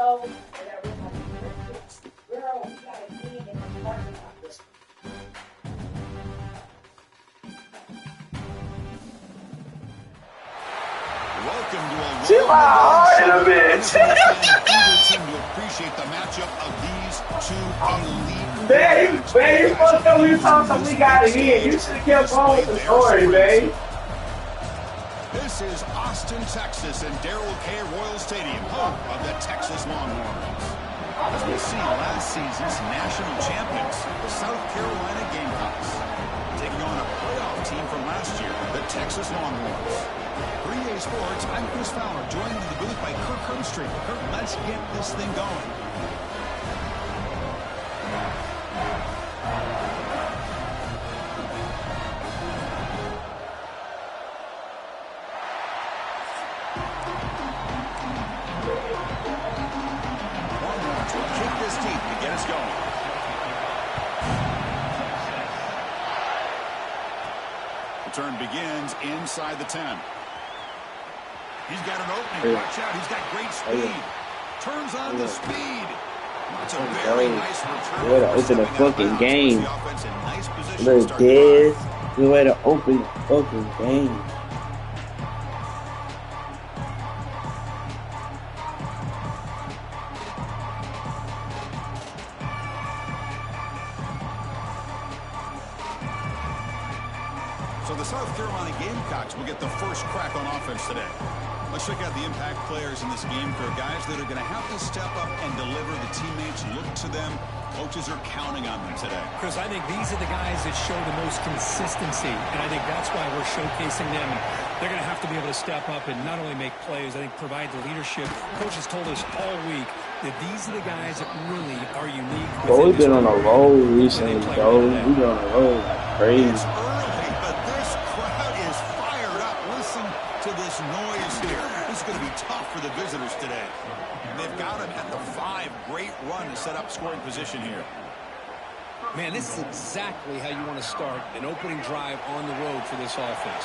She hard in a bitch. Appreciate the matchup of these two elite. Man, you fucked up when you talking about we got it in. You should have kept on with the story, man. This is Austin, Texas, and Darrell K. Royal Stadium, home of the Texas Longhorns. As we see last season's national champions, the South Carolina Gamecocks, taking on a playoff team from last year, the Texas Longhorns. 3A Sports, I'm Chris Fowler, joined in the booth by Kirk Herbstreit. Kirk, let's get this thing going. Longhorns will kick this deep to get us going. The turn begins inside the 10. He's got an opening. Watch out. He's got great speed. Turns on the speed. That's a very nice return. Way to open the fucking game. Look, this. Good way to open the fucking game. So the South Carolina Gamecocks will get the first crack on offense today. Let's check out the impact players in this game for guys that are going to have to step up and deliver. The teammates look to them. Coaches are counting on them today. Chris, I think these are the guys that show the most consistency, and I think that's why we're showcasing them. They're going to have to be able to step up and not only make plays, I think provide the leadership. Coach has told us all week that these are the guys that really are unique. Bro, we've been on a roll recently, bro. We've been on a roll like crazy. It's early, but this crowd is fired up. Listen to this noise here. This is going to be tough for the visitors today. They've got him at the 5. Great run to set up scoring position here. Man, this is exactly how you want to start an opening drive on the road for this offense.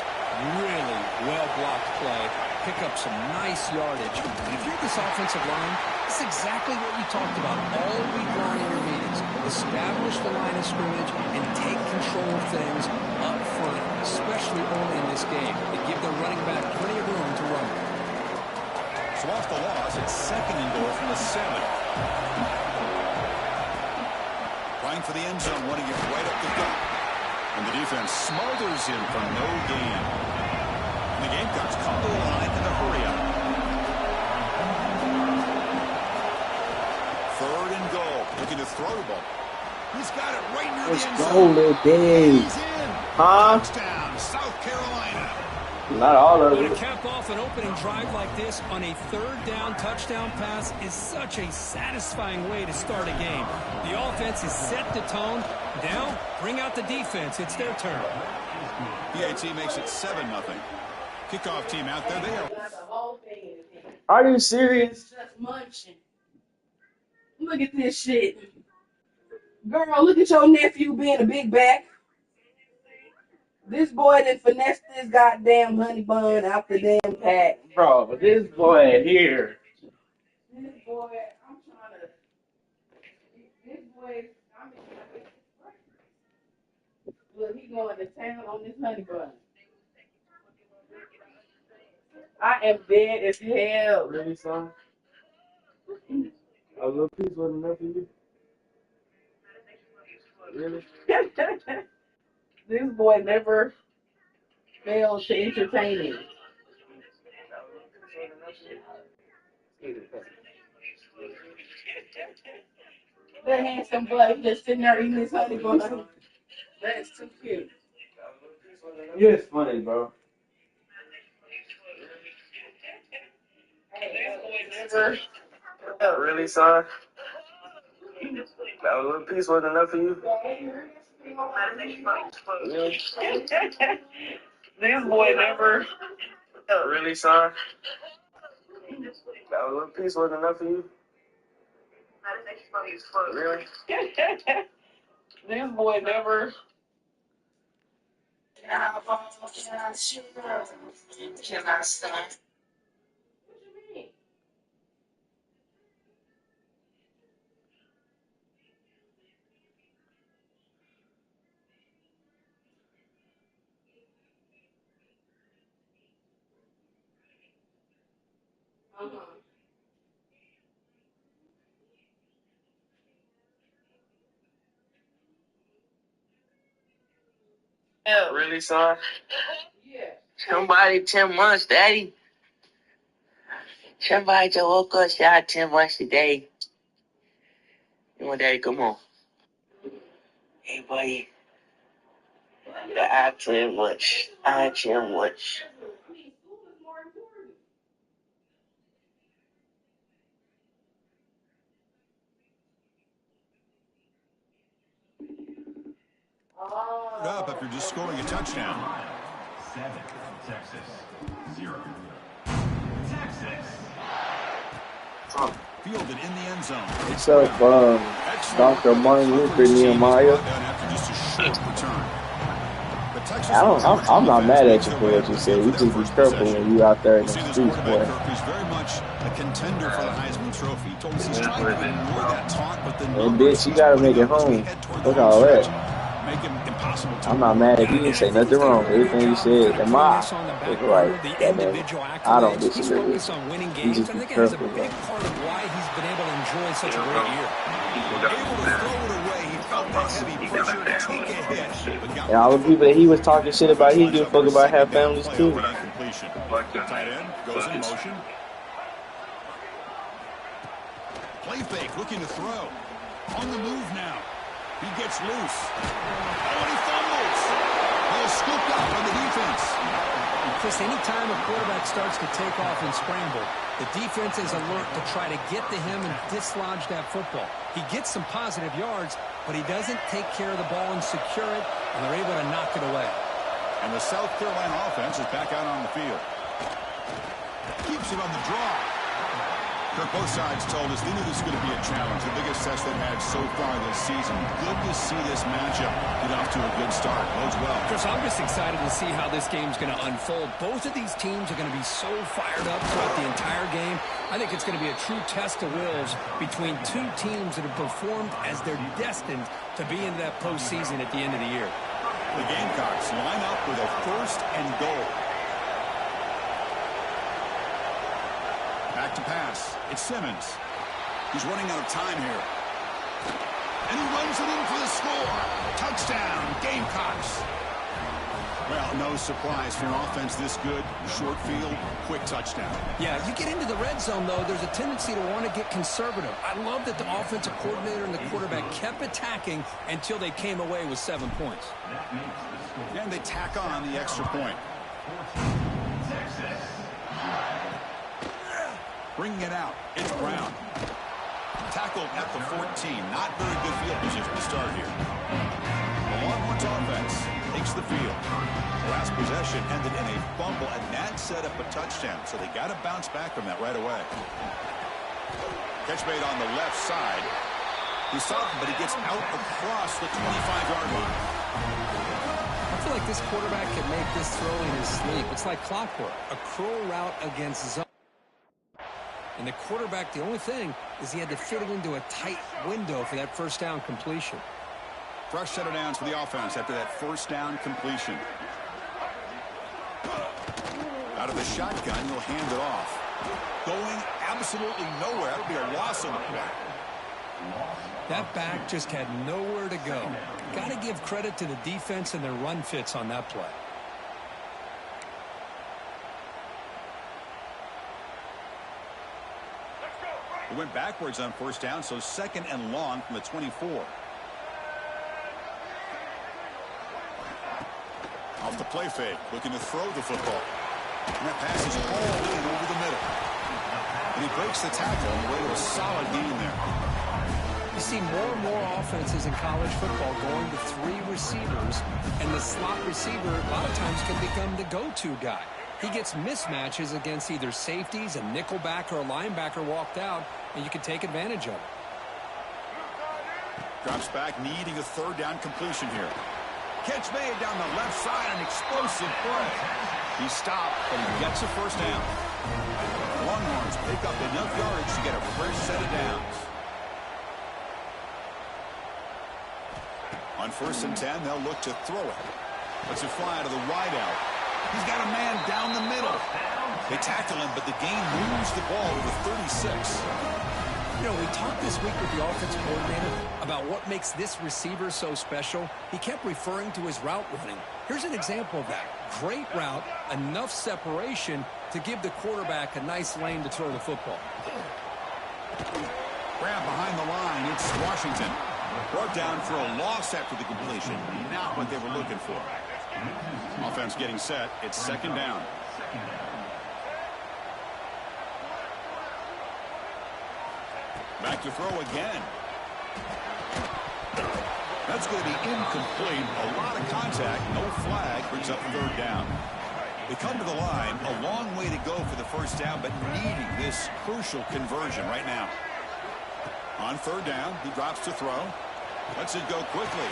Really well-blocked play. Pick up some nice yardage. And if you're this offensive line, this is exactly what we talked about all week long in your meetings. Establish the line of scrimmage and take control of things up front, especially early in this game. They give their running back plenty of room to run. So off the loss, it's 2nd and goal from the 7. Trying for the end zone, wanting it right up the gut. And the defense smothers him for no gain. And the Gamecocks come to the line in a hurry up. 3rd and goal, looking to throw the ball. He's got it right near the end zone. Let's go, little Dave. He's in. Huh? Touchdown, South Carolina. Not all of To it. cap off an opening drive like this on a 3rd down touchdown pass is such a satisfying way to start a game. The offense has set the tone. Now, bring out the defense. It's their turn. PAT makes it 7-0. Kickoff team out there. They are. Are you serious? Just munching. Look at this shit. Girl, look at your nephew being a big back. This boy that finessed this goddamn honey bun out the damn pack. Bro, this boy here. This boy, I'm trying to. This boy, look, he going to town on this honey bun. I am dead as hell. Really, son? A little piece wasn't enough for you? Really? This boy never fails to entertain me. That handsome boy just sitting there eating his honey bun. That's too cute. You're just funny, bro. Really, son? That little piece wasn't enough for you? Really? This boy never. Really, son? That little piece wasn't enough for you? Really? This boy never. Yeah, really, son? Yeah. Somebody 10 months, daddy. Somebody just woke up, shot 10 months today. Come on, daddy, come on. Hey, buddy. I 10 months. I 10 months. Up after just scoring a touchdown. 7, Texas. 0. Texas. Fielded in the end zone. What's up, Dr. Martin Luther Nehemiah? After just a short return. The Texas I'm not mad at you for what you said. You just be careful when you out there in the see this streets, boy. quarterback, Kirk, is very much a contender for the Heisman Trophy. He told us he's trying to ignore that talk, but the Bitch, you gotta make it home. Look all that. Make him impossible to I'm not mad at you. You didn't say nothing wrong. Everything you said, am I? It's right. Goddamn. I don't disagree with you. You just be careful, bro. Big part of why he's been able to enjoy such a great year. able to throw it away. He felt the heavy pressure to take a hit. And all the people that he was talking shit about, he give a fuck about have families too. Tight end goes in motion. Play fake, looking to throw. On the move now. He gets loose. Oh, and he fumbles. He'll scoop up on the defense. Chris, anytime a quarterback starts to take off and scramble, the defense is alert to try to get to him and dislodge that football. He gets some positive yards, but he doesn't take care of the ball and secure it, and they're able to knock it away. And the South Carolina offense is back out on the field. Keeps it on the draw. Both sides told us they knew this was going to be a challenge, the biggest test they've had so far this season. Good to see this matchup get off to a good start. Bodes well. Chris, I'm just excited to see how this game's going to unfold. Both of these teams are going to be so fired up throughout the entire game. I think it's going to be a true test of wills between two teams that have performed as they're destined to be in that postseason at the end of the year. The Gamecocks line up with a 1st and goal. Back to pass. It's Simmons. He's running out of time here. And he runs it in for the score. Touchdown, Gamecocks. Well, no surprise for an offense this good. Short field, quick touchdown. Yeah, you get into the red zone, though, there's a tendency to want to get conservative. I love that the offensive coordinator and the quarterback kept attacking until they came away with 7 points. And they tack on the extra point. Bringing it out. It's Brown. Tackled at the 14. Not very good field position to start here. The Longhorns offense takes the field. Last possession ended in a fumble, and that set up a touchdown. So they got to bounce back from that right away. Catch made on the left side. He's soft, but he gets out across the 25-yard line. I feel like this quarterback can make this throw in his sleep. It's like clockwork. A crow route against zone. And the quarterback, the only thing is he had to fit it into a tight window for that first down completion. Fresh set of downs for the offense after that first down completion. Out of the shotgun, he'll hand it off. Going absolutely nowhere. That'll be a loss on the play. That back just had nowhere to go. Got to give credit to the defense and their run fits on that play. It went backwards on first down, so 2nd and long from the 24. Off the play fake, looking to throw the football. And that pass is all in over the middle. And he breaks the tackle on the way to a solid gain there. You see more and more offenses in college football going to 3 receivers, and the slot receiver a lot of times can become the go-to guy. He gets mismatches against either safeties, a nickelback, or a linebacker walked out, and you can take advantage of it. Drops back, needing a 3rd down completion here. Catch made down the left side, an explosive play. He stopped, but he gets a first down. Longhorns pick up enough yards to get a fresh set of downs. On 1st and 10, they'll look to throw it. Let's it fly to the wide out. He's got a man down the middle. They tackle him, but the game moves the ball to the 36. You know, we talked this week with the offensive coordinator about what makes this receiver so special. He kept referring to his route running. Here's an example of that. Great route, enough separation to give the quarterback a nice lane to throw the football. Grab behind the line. It's Washington. Brought down for a loss after the completion. Not what they were looking for. Offense getting set. It's second down. Back to throw again. That's going to be incomplete. A lot of contact. No flag. Brings up third down. They come to the line. A long way to go for the first down, but needing this crucial conversion right now. On third down, he drops to throw. Lets it go quickly.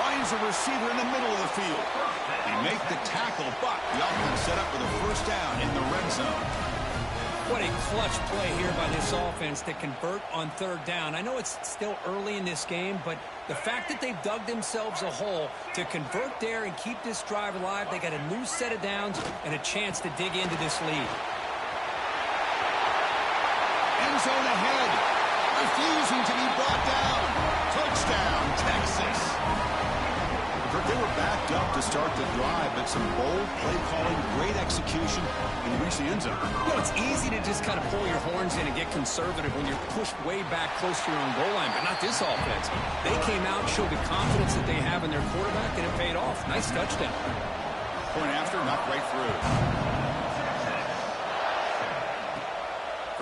Finds a receiver in the middle of the field. They make the tackle, but the offense set up with a first down in the red zone. What a clutch play here by this offense to convert on third down. I know it's still early in this game, but the fact that they've dug themselves a hole to convert there and keep this drive alive, they got a new set of downs and a chance to dig into this lead. End zone ahead. Refusing to be brought down. Touchdown, Texas. They were backed up to start the drive, but some bold play calling, great execution, and reach the end zone. You know, it's easy to just kind of pull your horns in and get conservative when you're pushed way back close to your own goal line, but not this offense. They came out, showed the confidence that they have in their quarterback, and it paid off. Nice touchdown. Point after, knocked right through.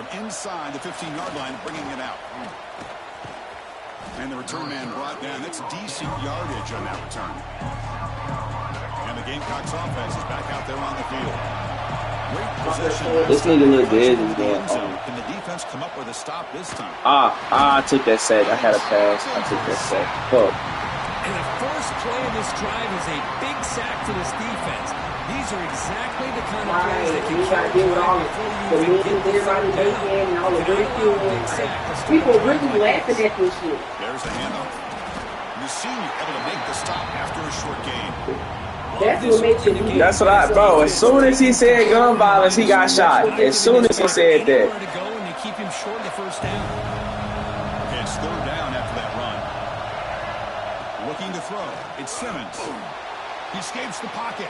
From inside the 15-yard line, bringing it out. And the return man brought down. That's decent yardage on that return. And the Gamecocks offense is back out there on the field. Great possession. This nigga look dead in the game. Can the defense come up with a stop this time? I took that sack. I had a pass. I took that sack. Fuck. And the first play of this drive is a big sack for this defense. These are exactly the kind of plays that can carry you before you even get the third down. People really laughing at this shit. There's the handoff. The senior able to make the stop after a short game. That's what makes it easy. That's what bro, as soon as he said gun violence, he got shot. As soon as he said that. And they keep him short of the first down. Okay, it's third down after that run. Looking to throw. It's Simmons. He escapes the pocket.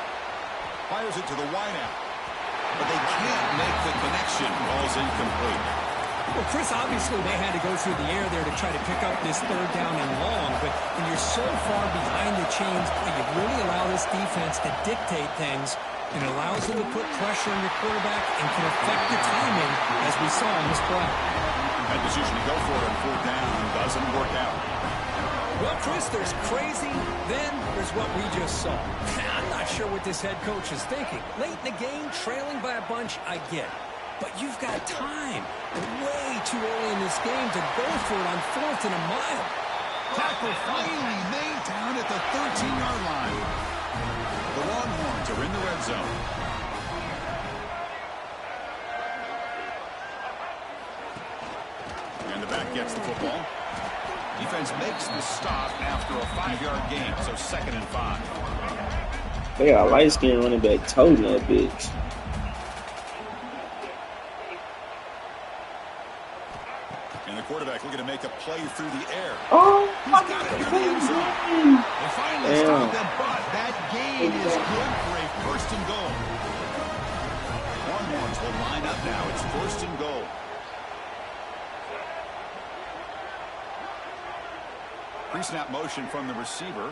Fires it to the wideout. But they can't make the connection. Ball's incomplete. Well, Chris, obviously they had to go through the air there to try to pick up this third down and long, but when you're so far behind the chains, you really allow this defense to dictate things, and it allows them to put pressure on your quarterback and can affect the timing, as we saw in this play. That decision to go for it on fourth down doesn't work out. Well, Chris, there's crazy, then there's what we just saw. I'm not sure what this head coach is thinking. Late in the game, trailing by a bunch, I get it. But you've got time. Way too early in this game to go for it on fourth and a mile. Tackle finally made down at the 13-yard line. The Longhorns are in the red zone. And the back gets the football. Defense makes the stop after a 5-yard gain, so 2nd and 5. They got a light-skinned running back toting that bitch. And the quarterback looking to make a play through the air. Oh, he's got it near the end zone. They finally stop them, but that gain is good for a 1st and goal. Longhorns will line up now. It's 1st and goal. Pre-snap motion from the receiver.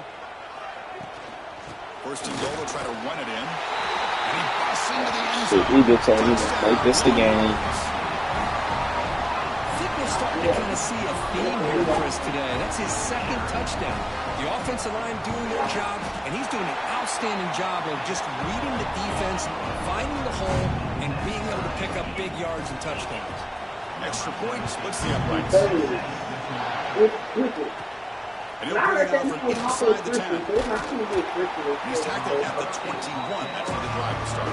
1st and goal. They'll try to run it in. And he busts into the end zone. We've been telling you to make this the game. Starting to kind of see a theme here, Chris, today. That's his 2nd touchdown. The offensive line doing their job, and he's doing an outstanding job of just reading the defense, finding the hole, and being able to pick up big yards and touchdowns. Extra point splits the uprights. And he'll bring it out from inside the 10. He's tackled at the 21. That's where the drive will start.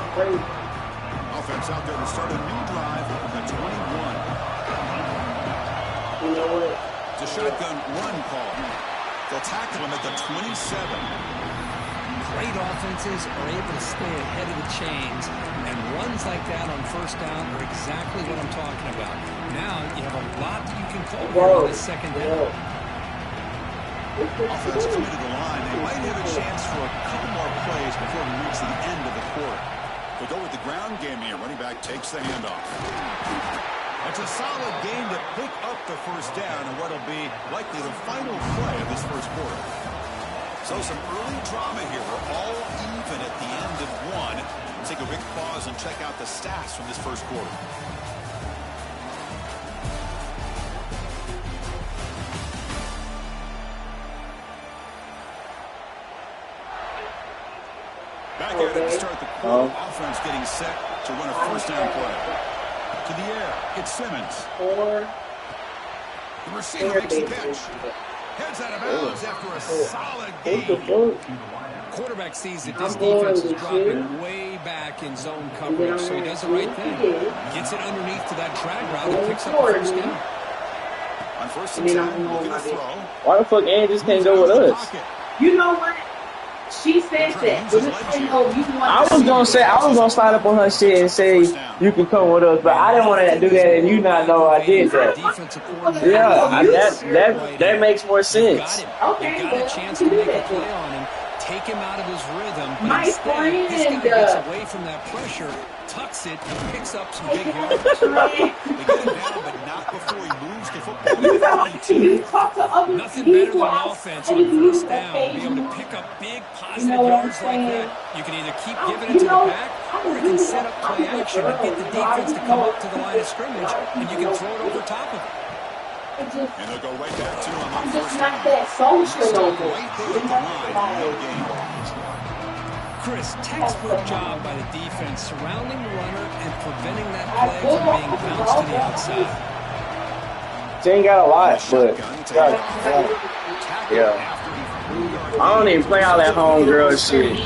Offense out there to start a new drive at the 21. It's a shotgun run call. They'll tackle him at the 27. great offenses are able to stay ahead of the chains, and runs like that on first down are exactly what I'm talking about. Now you have a lot that you can call here on this second down. Offense committed the line. They might have a chance for a couple more plays before we reach the end of the quarter. They go with the ground game here. Running back takes the handoff. It's a solid game to pick up the first down and what'll be likely the final play of this first quarter. So some early drama here. We're all even at the end of one. We'll take a quick pause and check out the stats from this first quarter. Back at it to start the quarter. Offense getting set to run a first down play. To the air, it's Simmons. The receiver makes the catch. Heads out of bounds after a solid game. Quarterback sees that this defense is dropping way back in zone coverage, so he does the right thing. Gets it underneath to that drag route and picks up the first down. On first and 10, looking to throw. Why the fuck Ann just can't go with us? You know what? She said that. I was gonna slide up on her shit and say you can come with us, but I didn't want to do that, and you not know I did that. Yeah, that makes more sense. Okay, got a chance to make a play on him, take him out of his rhythm, but my instead, this guy friend gets away from that pressure, tucks it, and picks up some big yards. They get him down, but not before he moves the football. You talk to other Nothing people better than offense on first down to be able to pick up big positive yards like that. You can either keep giving it to the back, or you can set up play action and get the defense to come up to the line of scrimmage, and you can throw it over top of it. And they'll go right back to him on I'm first just down. not that social no more. Right there at the line, no gain. Chris, textbook job by the defense surrounding the runner and preventing that play from being bounced to the outside. She ain't got a lot, but yeah. I don't even play all that homegirl shit.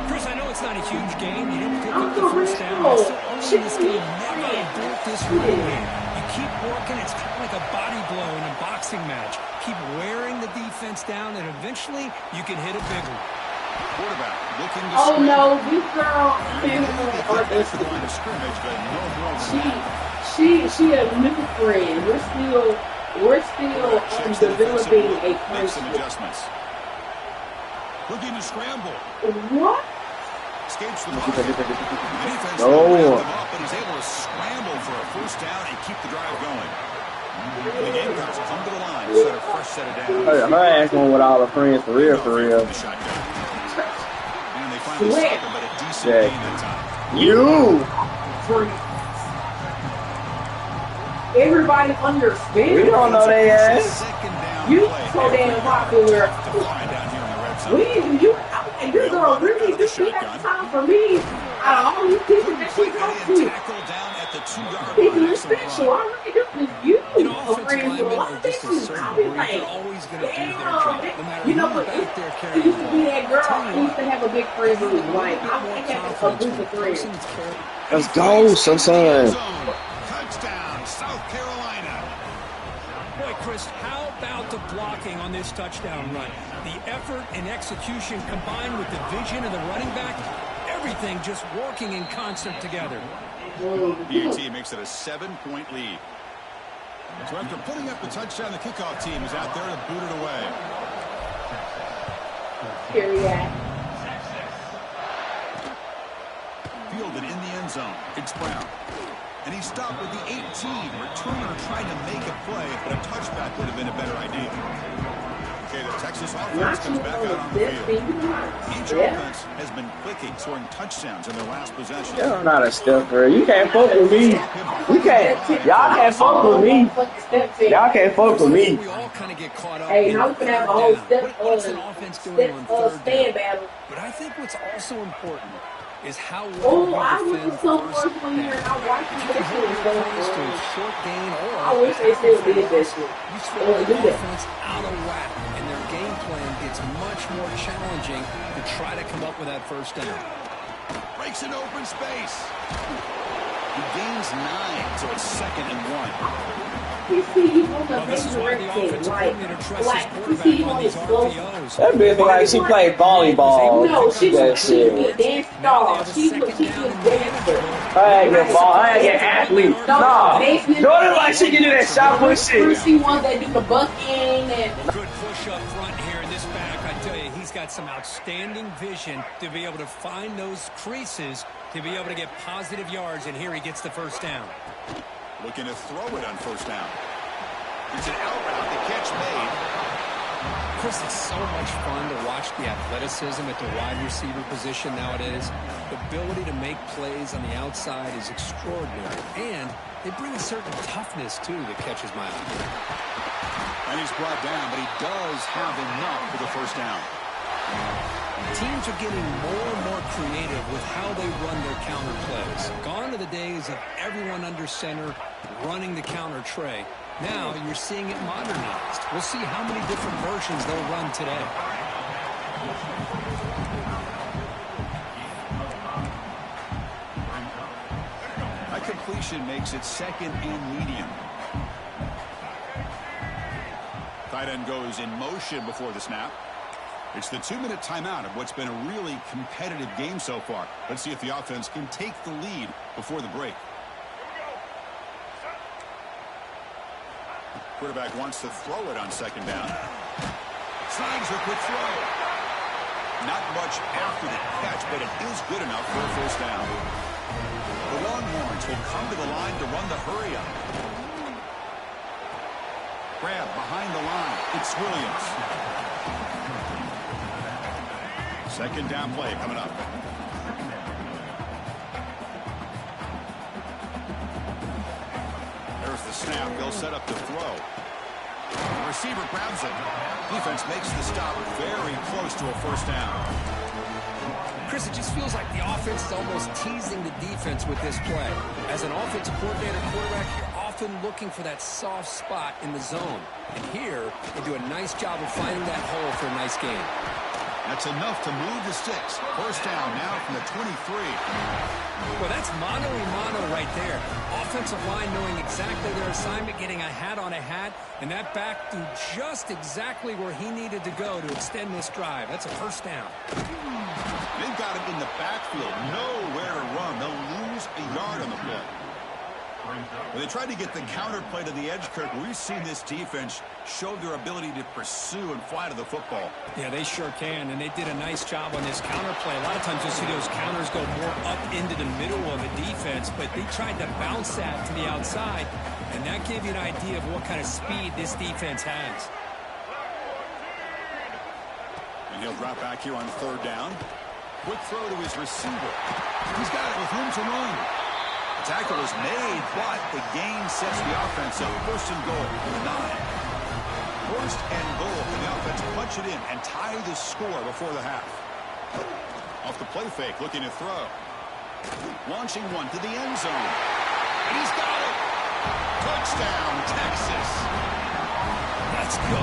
Chris, I know it's not a huge game. You didn't pick up the first down. But so early in this game, never built this running game. You keep working. It's kind of like a body blow in a boxing match. Keep wearing the defense down, and eventually you can hit a big one. Quarterback looking to Oh no, this girl that's the line of scrimmage, but no more than that. she a new friend. We're still developing a Make some friendship. adjustments. Looking to scramble. What? Escapes the pocket. The defense No. wrapped him up, but he's able to scramble for a first down and keep the drive going. The Gamecocks come to the line, set a fresh set of downs. Her ass one with all her friends for real, for real. The shotgun. And they finally stop him, but a decent Yeah. gain that time. You! Everybody understands. We don't know they ass. Second down You play. so damn popular. To find down here in the red zone. You're gonna really just have time for me. Out of all these people that she talks And to, tackle down at the 2-yard people line. are special. I really do this you. You know, offensive friends with a linemen lot are of just a things. certain I'll be breed. like, They're always going to do their damn, job, no matter you know, who's but back there it carrying used the to be ball. that girl. Tell you I used to what, have a big friend who was like, more I got a confidence group with of the friends. person that's carrying. Let's go, son. Touchdown, South Carolina. Boy, Chris, how about the blocking on this touchdown run? The effort and execution combined with the vision of the running back, everything just working in concert together. BAT makes it a 7-point lead. So after putting up the touchdown, the kickoff team is out there to boot it away. Period. Fielded in the end zone. It's Brown. And he stopped with the 18. Returner trying to make a play, but a touchback would have been a better idea. Okay, the Texas offense comes back out on the field. Each offense has been clicking, scoring touchdowns in their last possession. You're not a stuffer. You can't fuck with me. You can't. Y'all can't fuck with me. Y'all can't fuck with me. We all kind of get caught up Hey, in now we can have a whole what's an offense doing on third stand down. battle. But I think what's also important is how Oh, well I you went defend to some first work one year down. and I watched If you that can shit hold was your going opponents to a on. short gain or I wish they still did that shit. you throw They the do that. offense out of whack, and their game plan gets much more challenging to try to come up with that first down. Breaks an open space. He gains 9, so it's 2nd and 1. You see you on the resurrected, like you see you on his close. That bitch look like she played volleyball. No, she that was shit. a dance star. She was a dancer. I ain't get ball. I ain't get athlete. Nah. Jordan like she can do that shot put shit. She wants that do the bucking and. Good push up front here in this back. I tell you, he's got some outstanding vision to be able to find those creases to be able to get positive yards, and here he gets the first down. Looking to throw it on 1st down. It's an out route. The catch made. Chris, it's so much fun to watch the athleticism at the wide receiver position nowadays. The ability to make plays on the outside is extraordinary, and they bring a certain toughness, too, that catches my eye. And he's brought down, but he does have enough for the 1st down. Teams are getting more and more creative with how they run their counter plays. Gone are the days of everyone under center running the counter tray. Now you're seeing it modernized. We'll see how many different versions they'll run today. That completion makes it 2nd and medium. Tight end goes in motion before the snap. It's the 2-minute timeout of what's been a really competitive game so far. Let's see if the offense can take the lead before the break. Quarterback wants to throw it on 2nd down. Slides a quick throw. Not much after the catch, but it is good enough for a 1st down. The Longhorns will come to the line to run the hurry up. Grab behind the line. It's Williams. 2nd down play coming up. There's the snap. They'll set up the throw. The receiver grabs it. Defense makes the stop very close to a 1st down. Chris, it just feels like the offense is almost teasing the defense with this play. As an offensive coordinator, quarterback, you're often looking for that soft spot in the zone. And here, they do a nice job of finding that hole for a nice gain. That's enough to move the sticks. 1st down now from the 23. Well, that's mano-a-mano right there. Offensive line knowing exactly their assignment, getting a hat on a hat, and that back threw just exactly where he needed to go to extend this drive. That's a 1st down. They've got him in the backfield. Nowhere to run. They'll lose a yard on the play. When they tried to get the counter play to the edge, Kirk, we've seen this defense show their ability to pursue and fly to the football. Yeah, they sure can, and they did a nice job on this counter play. A lot of times you'll see those counters go more up into the middle of a defense, but they tried to bounce that to the outside, and that gave you an idea of what kind of speed this defense has. And he'll drop back here on 3rd down. Quick throw to his receiver. He's got it with room to run. The tackle is made, but the gain sets the offense up. 1st and goal from the 9. 1st and goal for the offense. Punch it in and tie the score before the half. Off the play fake, looking to throw. Launching one to the end zone. And he's got it. Touchdown, Texas. Let's go.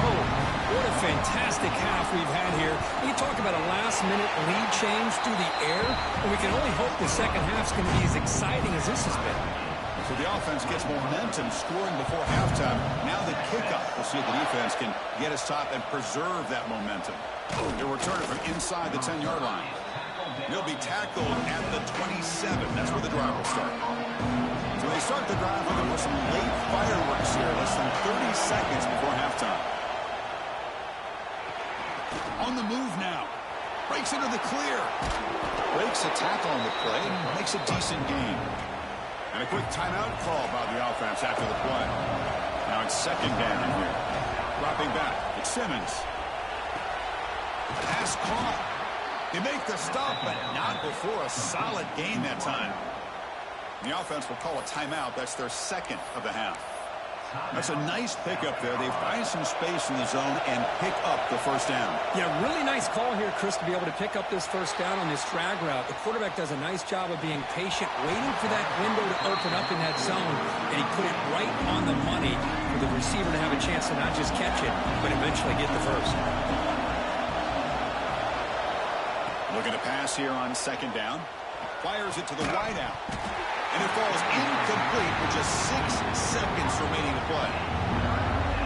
What a fantastic half we've had here. You talk about a last-minute lead change through the air, and we can only hope the second half's going to be as exciting as this has been. So the offense gets momentum scoring before halftime. Now the kickoff. We'll see if the defense can get a stop and preserve that momentum. They'll return it from inside the 10-yard line. He'll be tackled at the 27. That's where the drive will start. So they start the drive looking for some late fireworks here. Less than 30 seconds before halftime. On the move now. Breaks into the clear. Breaks a tackle on the play. Makes a decent gain. And a quick timeout call by the offense after the play. Now it's 2nd down here. Dropping back. It's Simmons. Pass caught. They make the stop, but not before a solid gain that time. The offense will call a timeout. That's their 2nd of the half. That's a nice pickup there. They find some space in the zone and pick up the 1st down. Yeah, really nice call here, Chris, to be able to pick up this 1st down on this drag route. The quarterback does a nice job of being patient, waiting for that window to open up in that zone, and he put it right on the money for the receiver to have a chance to not just catch it, but eventually get the 1st. Looking to pass here on 2nd down. Fires it to the wide out. And it falls incomplete with just 6 seconds remaining to play.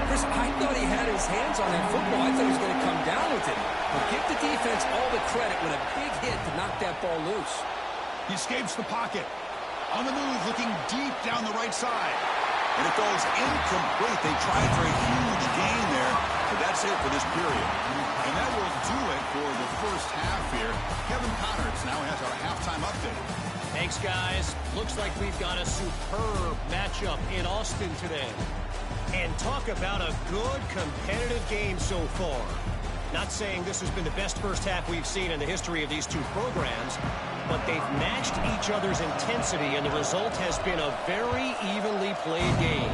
Chris, I thought he had his hands on that football. I thought he was going to come down with it. But give the defense all the credit with a big hit to knock that ball loose. He escapes the pocket. On the move, looking deep down the right side. And it falls incomplete. They tried for a huge gain there, but that's it for this period. And that will do it for the first half here. Kevin Connerts now has our halftime update. Thanks, guys. Looks like we've got a superb matchup in Austin today. And talk about a good competitive game so far. Not saying this has been the best first half we've seen in the history of these two programs, but they've matched each other's intensity, and the result has been a very evenly played game.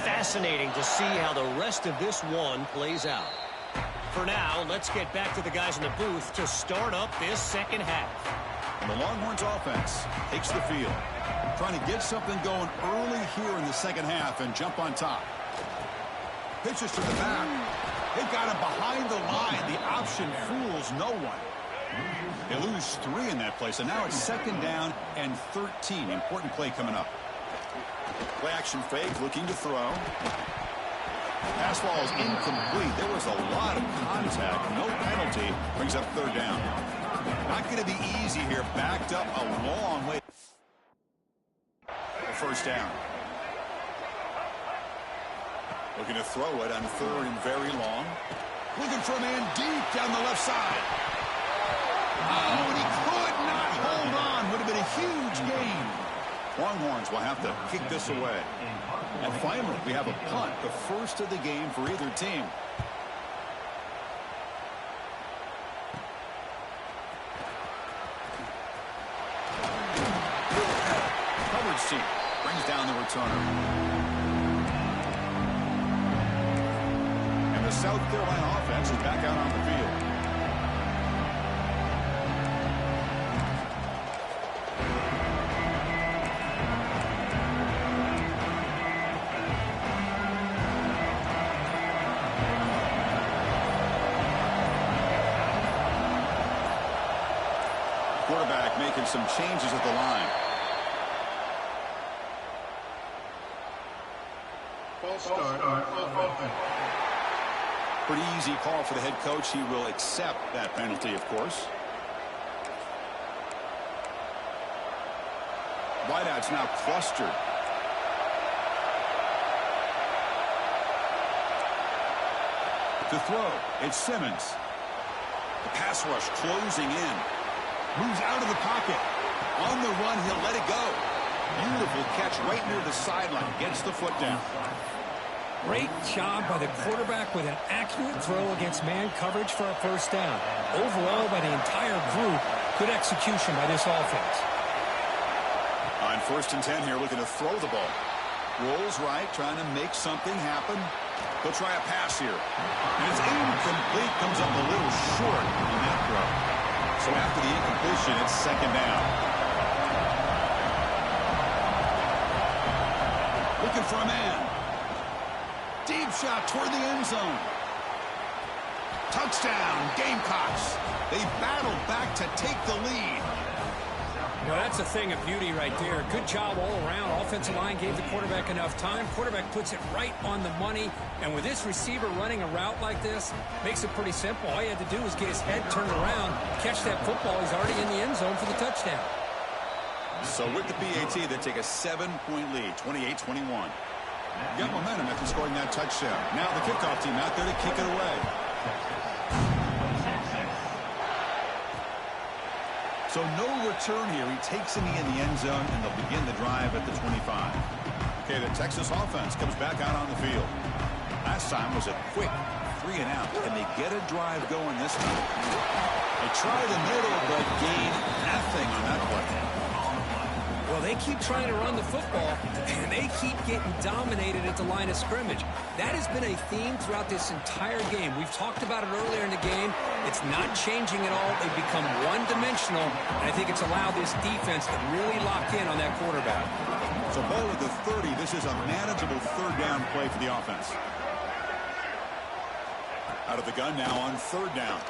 Fascinating to see how the rest of this one plays out. For now, let's get back to the guys in the booth to start up this second half. And the Longhorns offense takes the field, trying to get something going early here in the second half and jump on top. Pitches to the back. They've got him behind the line. The option fools no one. They lose 3 in that play, so now it's 2nd down and 13. Important play coming up. Play action fake, looking to throw. Pass ball is incomplete. There was a lot of contact. No penalty. Brings up 3rd down. Not going to be easy here. Backed up a long way. 1st down. Looking to throw it on 3rd and very long. Looking for a man deep down the left side. Oh, and he could not hold on. Would have been a huge gain. Longhorns will have to kick this away. And finally, we have a punt, the first of the game for either team. Coverage seat brings down the returner. And the South Carolina offense is back out on the field. Quarterback making some changes at the line. False start offense. Pretty easy call for the head coach. He will accept that penalty, of course. Wideouts now clustered. To throw, it's Simmons. The pass rush closing in. Moves out of the pocket. On the run, he'll let it go. Beautiful catch right near the sideline. Gets the foot down. Great job by the quarterback with an accurate throw against man coverage for a 1st down. Overall, by the entire group, good execution by this offense. On 1st and 10 here, looking to throw the ball. Rolls right, trying to make something happen. He'll try a pass here. And it's incomplete. Comes up a little short on that throw. So after the incompletion, it's 2nd down. Looking for a man. Deep shot toward the end zone. Touchdown, Gamecocks. They battled back to take the lead. Well, that's a thing of beauty right there. Good job all around. Offensive line gave the quarterback enough time. Quarterback puts it right on the money. And with this receiver running a route like this, makes it pretty simple. All he had to do was get his head turned around, catch that football. He's already in the end zone for the touchdown. So with the PAT, they take a 7-point lead, 28-21. Got momentum after scoring that touchdown. Now the kickoff team out there to kick it away. So no return here. He takes it in the end zone, and they'll begin the drive at the 25. Okay, the Texas offense comes back out on the field. Last time was a quick 3 and out. Can they get a drive going this time? They try the middle, but gain nothing on that play. Well, they keep trying to run the football, and they keep getting dominated at the line of scrimmage. That has been a theme throughout this entire game. We've talked about it earlier in the game. It's not changing at all. They've become one-dimensional, and I think it's allowed this defense to really lock in on that quarterback. So ball at the 30. This is a manageable 3rd down play for the offense. Out of the gun now on 3rd down.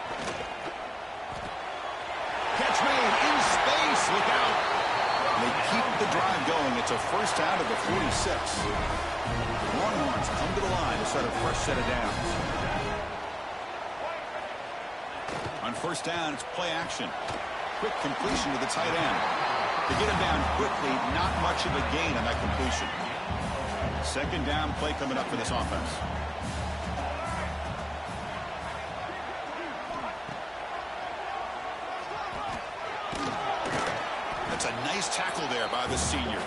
Catch made in space. Look out. They keep the drive going. It's a first down to the 46. Longhorns come to the line to start a fresh set of downs. On first down, it's play action. Quick completion to the tight end. To get him down quickly, not much of a gain on that completion. Second down play coming up for this offense. That's a nice tackle there by the senior.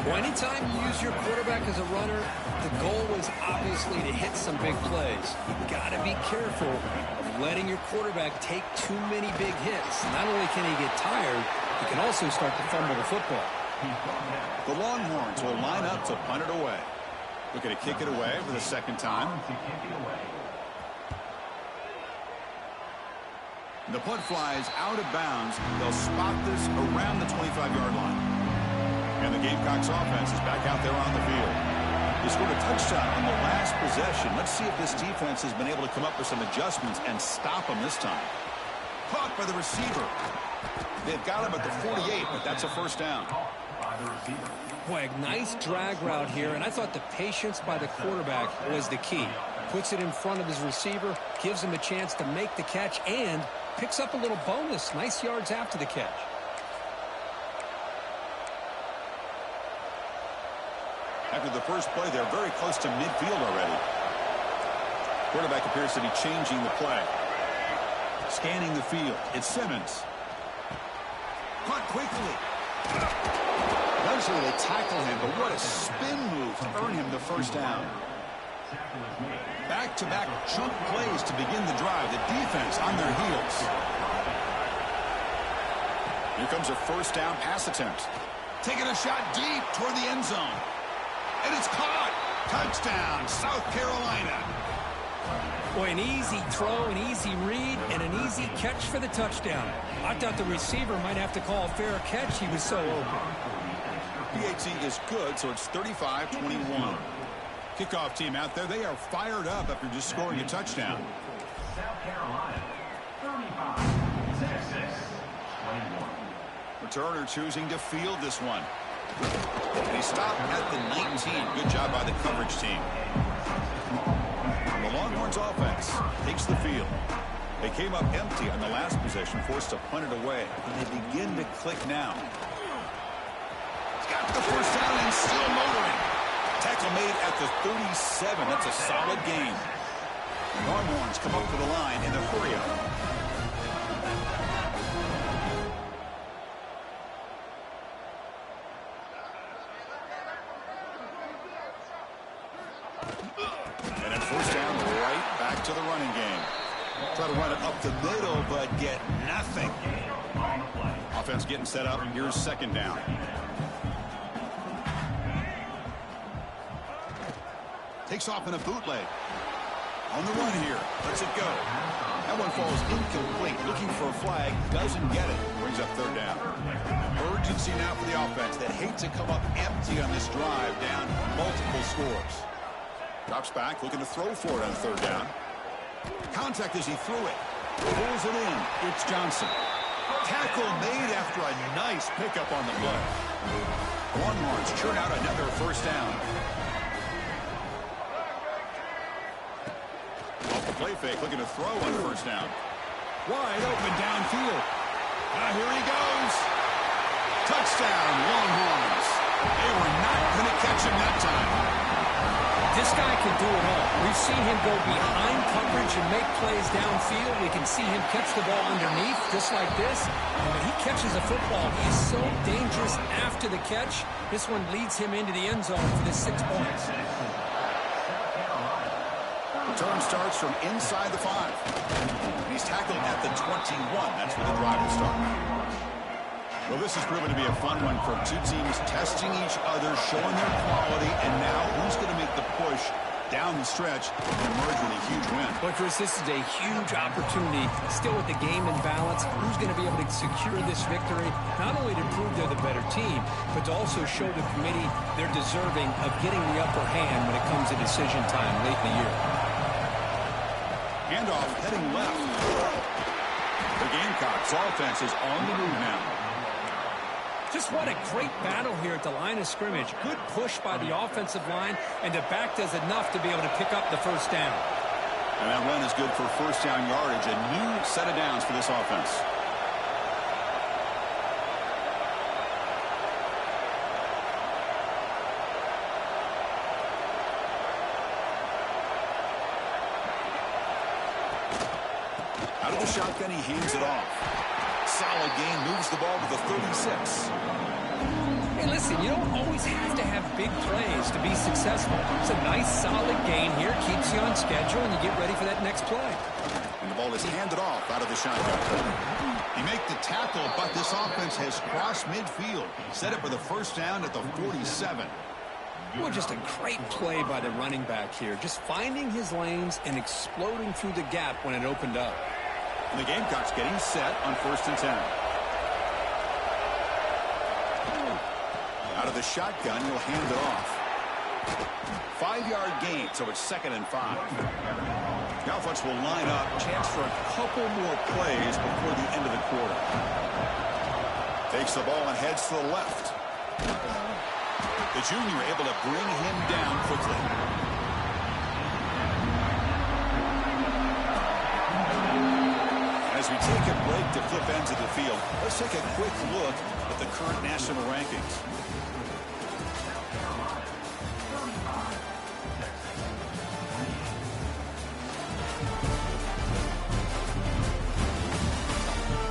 Well, anytime you use your quarterback as a runner, the goal is obviously to hit some big plays. You've got to be careful of letting your quarterback take too many big hits. Not only can he get tired, he can also start to fumble the football. The Longhorns will line up to punt it away. Looking to kick it away for the second time. The punt flies out of bounds. They'll spot this around the 25-yard line. And the Gamecocks offense is back out there on the field. They scored a touchdown on the last possession. Let's see if this defense has been able to come up with some adjustments and stop them this time. Caught by the receiver. They've got him at the 48, but that's a first down. Boy, a nice drag route here, and I thought the patience by the quarterback was the key. Puts it in front of his receiver, gives him a chance to make the catch, and picks up a little bonus. Nice yards after the catch. After the first play, they're very close to midfield already. Quarterback appears to be changing the play. Scanning the field. It's Simmons. Caught quickly. Eventually they tackle him, but what a spin move to earn him the first down. Back-to-back chunk plays to begin the drive. The defense on their heels. Here comes a first down pass attempt. Taking a shot deep toward the end zone. And it's caught. Touchdown, South Carolina. Boy, an easy throw, an easy read, and an easy catch for the touchdown. I thought the receiver might have to call a fair catch. He was so open. PAT is good, so it's 35-21. Kickoff team out there, they are fired up after just scoring a touchdown. South Carolina, 35, Texas, 21. Returner choosing to field this one. And he stopped at the 19. Good job by the coverage team. The Longhorns offense takes the field. They came up empty on the last possession, forced to punt it away. And they begin to click now. He's got the first down and still motoring. Tackle made at the 37. That's a solid gain. Longhorns come up to the line in a hurry-up. And then first down, right back to the running game. Try to run it up the middle, but get nothing. Offense getting set up. Here's second down. Takes off in a bootleg. On the run here. Lets it go. That one falls incomplete. Looking for a flag. Doesn't get it. Brings up third down. Urgency now for the offense that hates to come up empty on this drive, down multiple scores. Drops back, looking to throw for it on third down. Contact as he threw it. Pulls it in. It's Johnson. Tackle made after a nice pickup on the play. Longhorns churn out another first down. Off the play fake, looking to throw on first down. Wide open downfield. Here he goes. Touchdown, Longhorns. They were not going to catch him that time. This guy can do it all. We've seen him go behind coverage and make plays downfield. We can see him catch the ball underneath, just like this. And when he catches a football, he is so dangerous after the catch. This one leads him into the end zone for the 6 points. Return starts from inside the 5. He's tackled at the 21. That's where the drive will start. Well, this has proven to be a fun one for two teams testing each other, showing their quality, and now who's going to make the push down the stretch and emerge with a huge win. But Chris, this is a huge opportunity, still with the game in balance. Who's going to be able to secure this victory, not only to prove they're the better team, but to also show the committee they're deserving of getting the upper hand when it comes to decision time late in the year. Handoff heading left. The Gamecocks offense is on the move now. Just what a great battle here at the line of scrimmage. Good push by the offensive line, and the back does enough to be able to pick up the first down. And that run is good for first down yardage. A new set of downs for this offense. Out of the shotgun, he hands it off. Solid gain, moves the ball to the 36. Hey, listen, you don't always have to have big plays to be successful. It's a nice, solid gain here. Keeps you on schedule, and you get ready for that next play. And the ball is handed off out of the shotgun. He make the tackle, but this offense has crossed midfield. Set up for the first down at the 47. Well, just a great play by the running back here. Just finding his lanes and exploding through the gap when it opened up. And the Gamecocks getting set on 1st and 10. Out of the shotgun, he'll hand it off. 5-yard gain, so it's 2nd and 5. The offense will line up. Chance for a couple more plays before the end of the quarter. Takes the ball and heads to the left. The junior able to bring him down quickly. As we take a break to flip ends of the field, let's take a quick look at the current national rankings.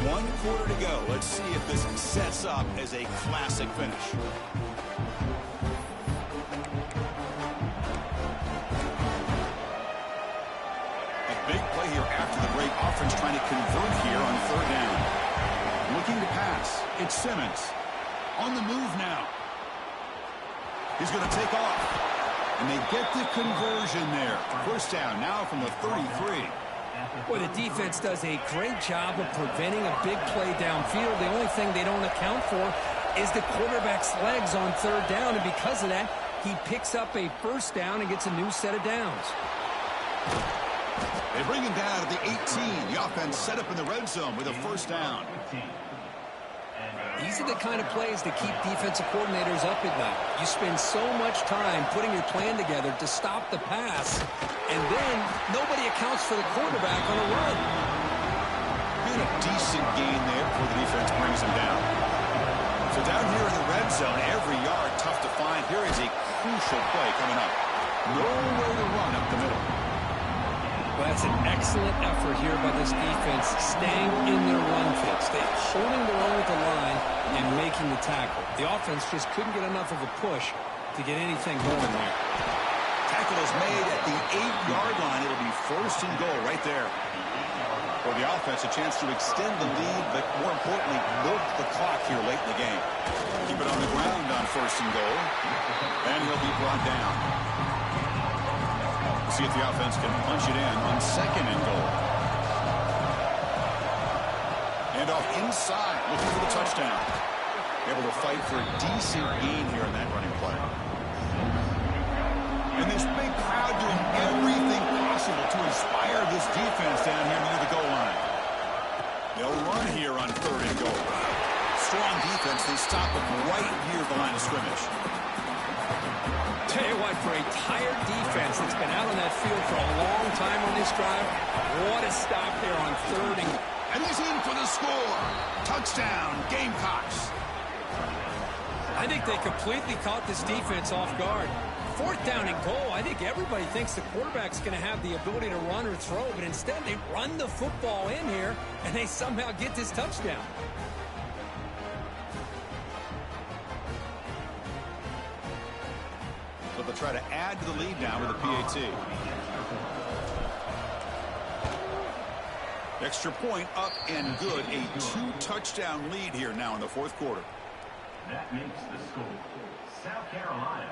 One quarter to go. Let's see if this sets up as a classic finish. Big play here after the break. Offense trying to convert here on 3rd down. Looking to pass. It's Simmons. On the move now. He's going to take off. And they get the conversion there. First down now from the 33. Well, the defense does a great job of preventing a big play downfield. The only thing they don't account for is the quarterback's legs on 3rd down. And because of that, he picks up a first down and gets a new set of downs. They bring him down at the 18. The offense set up in the red zone with a first down. These are the kind of plays that keep defensive coordinators up at night. You spend so much time putting your plan together to stop the pass, and then nobody accounts for the quarterback on a run. Been a decent gain there before the defense brings him down. So down here in the red zone, every yard tough to find. Here is a crucial play coming up. Nowhere to run up the middle. Well, that's an excellent effort here by this defense, staying in their run fits. They're holding their own with the line and making the tackle. The offense just couldn't get enough of a push to get anything going there. Tackle is made at the 8-yard line. It'll be 1st and goal right there. For the offense, a chance to extend the lead, but more importantly, milk the clock here late in the game. Keep it on the ground on 1st and goal, and he'll be brought down. See if the offense can punch it in on 2nd and goal. And off inside, looking for the touchdown. Able to fight for a decent gain here in that running play. And this big crowd doing everything possible to inspire this defense down here near the goal line. They'll run here on 3rd and goal. Strong defense. They stop them right near the line of scrimmage. Tell you what, for a tired defense that's been out on that field for a long time on this drive, what a stop there on 3rd and he's in for the score. Touchdown, Gamecocks. I think they completely caught this defense off guard. 4th down and goal. I think everybody thinks the quarterback's going to have the ability to run or throw, but instead they run the football in here, and they somehow get this touchdown. So they'll try to add to the lead now with a PAT. Extra point up and good. A 2-touchdown lead here now in the 4th quarter. That makes the score South Carolina.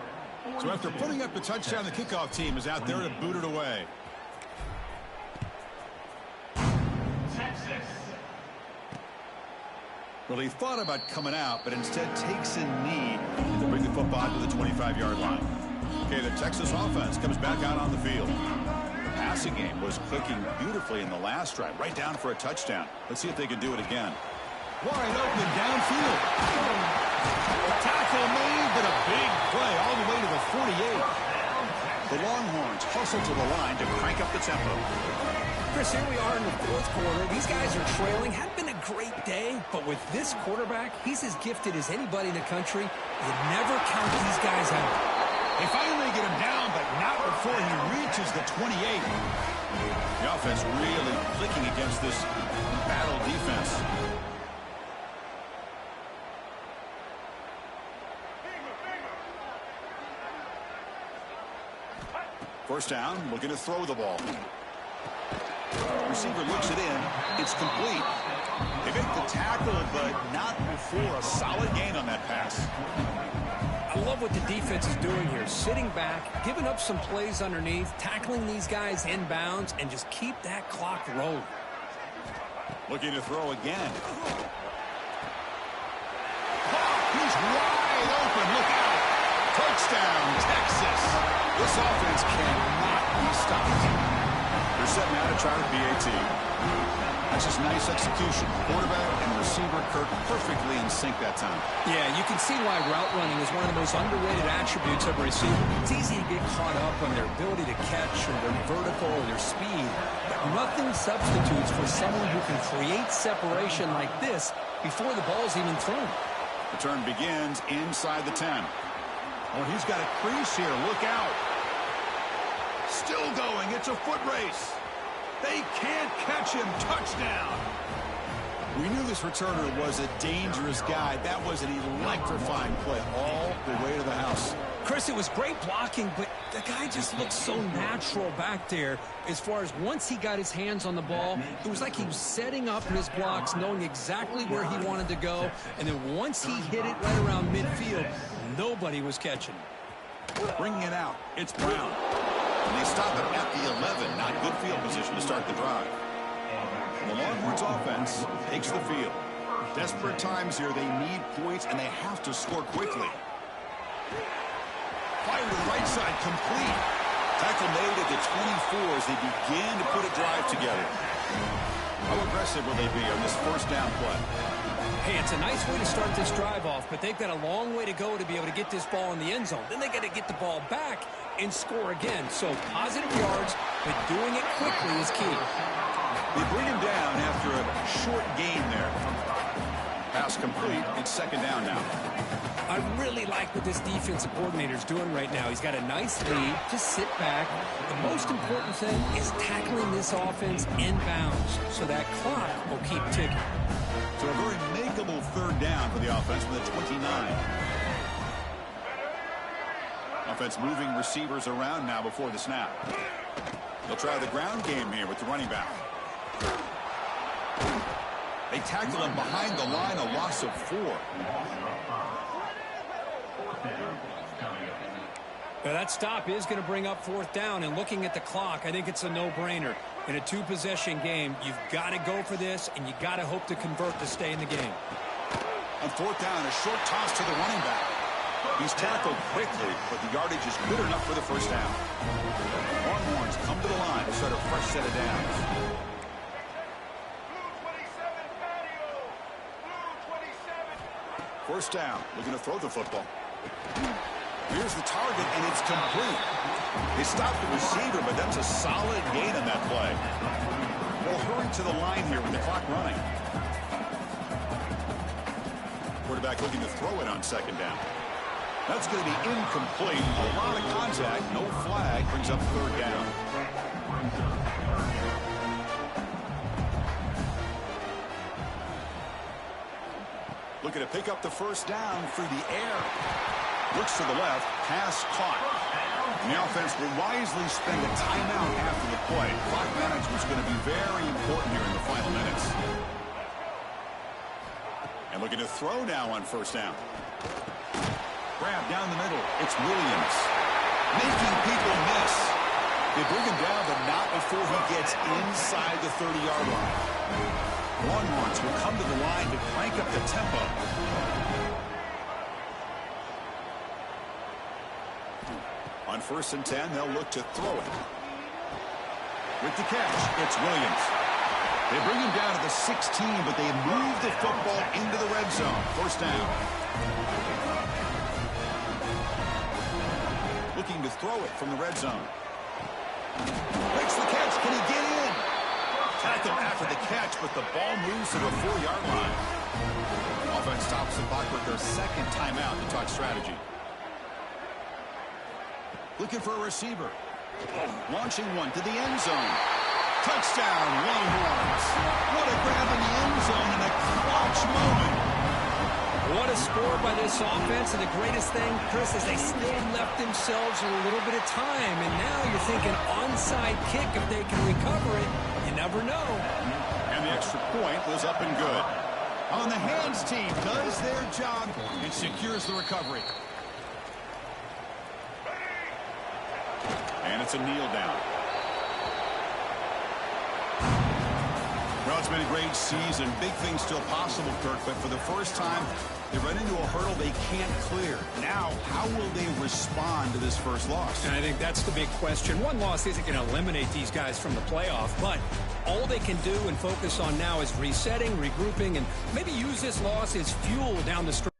So after putting up the touchdown, the kickoff team is out there to boot it away. Texas. Well, he thought about coming out, but instead takes a knee to bring the football to the 25-yard line. Okay, the Texas offense comes back out on the field. The passing game was clicking beautifully in the last drive, right down for a touchdown. Let's see if they can do it again. Wide open downfield. Tackle made, but a big play all the way to the 48. The Longhorns hustle to the line to crank up the tempo. Chris, here we are in the fourth quarter. These guys are trailing. Hadn't been a great day, but with this quarterback, he's as gifted as anybody in the country. You never count these guys out. They finally get him down, but not before he reaches the 28. The offense really clicking against this battle defense. First down, looking to throw the ball. Receiver looks it in. It's complete. They make the tackle, but not before a solid gain on that pass. I love what the defense is doing here. Sitting back, giving up some plays underneath, tackling these guys inbounds, and just keep that clock rolling. Looking to throw again. He's wide open. Look out. Touchdown, Texas. This offense cannot be stopped. They're setting out to try the BAT. That's just nice execution. Quarterback and receiver Kirk perfectly in sync that time. Yeah, you can see why route running is one of the most underrated attributes of a receiver. It's easy to get caught up on their ability to catch or their vertical or their speed, but nothing substitutes for someone who can create separation like this before the ball's even thrown. The turn begins inside the 10. Oh, he's got a crease here. Look out. Still going. It's a foot race. They can't catch him. Touchdown. We knew this returner was a dangerous guy. That was an electrifying play all the way to the house. Chris, it was great blocking, but the guy just looked so natural back there as far as once he got his hands on the ball, it was like he was setting up his blocks, knowing exactly where he wanted to go, and then once he hit it right around midfield, nobody was catching. Bringing it out, it's Brown. And they stop him at the 11. Not good field position to start the drive. The Longhorns offense takes the field. Desperate times here. They need points, and they have to score quickly. Fire to the right side, complete. Tackle made at the 24 as they begin to put a drive together. How aggressive will they be on this first down play? Hey, it's a nice way to start this drive off, but they've got a long way to go to be able to get this ball in the end zone. Then they got to get the ball back and score again. So positive yards, but doing it quickly is key. They bring him down after a short gain there. Pass complete. It's second down now. I really like what this defensive coordinator is doing right now. He's got a nice lead. Just sit back. The most important thing is tackling this offense inbounds so that clock will keep ticking. So a very makeable third down for the offense from the 29. Offense moving receivers around now before the snap. They'll try the ground game here with the running back. They tackle him behind the line, a loss of 4. Now that stop is going to bring up fourth down, and looking at the clock, I think it's a no-brainer. In a two-possession game, you've got to go for this, and you got to hope to convert to stay in the game. On fourth down, a short toss to the running back. He's tackled quickly, but the yardage is good enough for the first down. Longhorns come to the line to start a fresh set of downs. First down, looking to throw the football. Here's the target, and it's complete. They stopped the receiver, but that's a solid gain on that play. They'll hurry to the line here with the clock running. Quarterback looking to throw it on second down. That's going to be incomplete. A lot of contact, no flag, brings up third down. Looking to pick up the first down through the air. Looks to the left, pass caught. And the offense will wisely spend a timeout after the play. Clock management is going to be very important here in the final minutes. And looking to throw now on first down. Grab down the middle. It's Williams. Making people miss. They bring him down, but not before he gets inside the 30-yard line. Longhorns will come to the line to crank up the tempo. On 1st and 10, they'll look to throw it. With the catch, it's Williams. They bring him down to the 16, but they move the football into the red zone. First down. Looking to throw it from the red zone. Makes the catch. Can he get in? Tackle after the catch, but the ball moves to the 4-yard line. Offense stops the clock with their second timeout to talk strategy. Looking for a receiver. Launching one to the end zone. Touchdown, Longhorns. What a grab in the end zone in a clutch moment. What a score by this offense, and the greatest thing, Chris, is they still left themselves a little bit of time, and now you're thinking onside kick if they can recover it. You never know. And the extra point was up and good. On the hands team does their job and secures the recovery. And it's a kneel down. Well, it's been a great season. Big things still possible, Kirk, but for the first time, they run into a hurdle they can't clear. Now, how will they respond to this first loss? And I think that's the big question. One loss isn't going to eliminate these guys from the playoff, but all they can do and focus on now is resetting, regrouping, and maybe use this loss as fuel down the stretch.